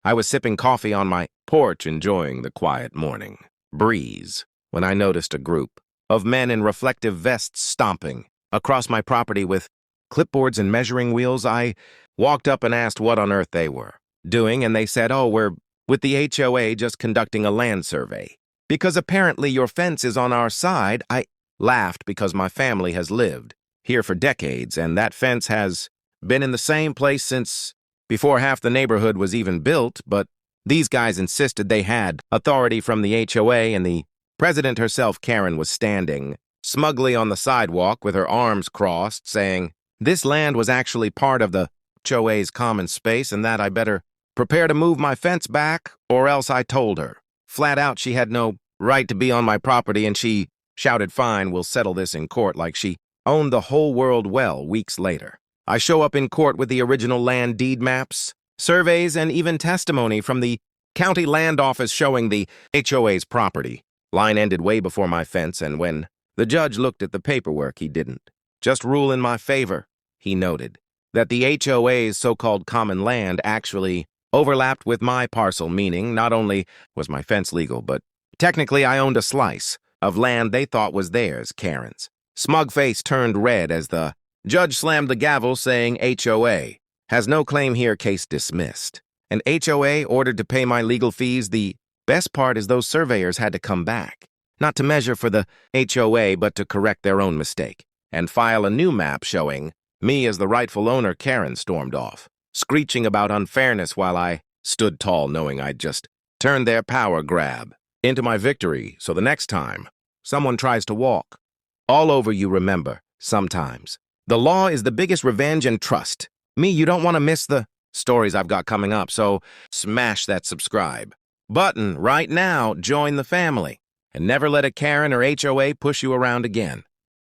I was sipping coffee on my porch, enjoying the quiet morning breeze, when I noticed a group of men in reflective vests stomping across my property with clipboards and measuring wheels. I walked up and asked what on earth they were doing, and they said, "Oh, we're with the HOA just conducting a land survey. Because apparently your fence is on our side." I laughed because my family has lived here for decades, and that fence has been in the same place since before half the neighborhood was even built, but these guys insisted they had authority from the HOA, and the president herself, Karen, was standing smugly on the sidewalk with her arms crossed, saying this land was actually part of the HOA's common space and that I better prepare to move my fence back, or else. I told her flat out she had no right to be on my property, and she shouted, "Fine, we'll settle this in court," like she owned the whole world. Well, weeks later, I show up in court with the original land deed maps, surveys, and even testimony from the county land office showing the HOA's property. Line ended way before my fence, and when the judge looked at the paperwork, he didn't just rule in my favor. He noted that the HOA's so-called common land actually overlapped with my parcel, meaning not only was my fence legal, but technically I owned a slice of land they thought was theirs, Karen's smug face turned red as the judge slammed the gavel, saying HOA has no claim here, case dismissed. And HOA ordered to pay my legal fees. The best part is those surveyors had to come back, not to measure for the HOA, but to correct their own mistake and file a new map showing me as the rightful owner. Karen stormed off, screeching about unfairness while I stood tall, knowing I'd just turned their power grab into my victory. So the next time someone tries to walk all over you, remember, sometimes the law is the biggest revenge, and trust me, you don't want to miss the stories I've got coming up. So smash that subscribe button right now, join the family, and never let a Karen or HOA push you around again.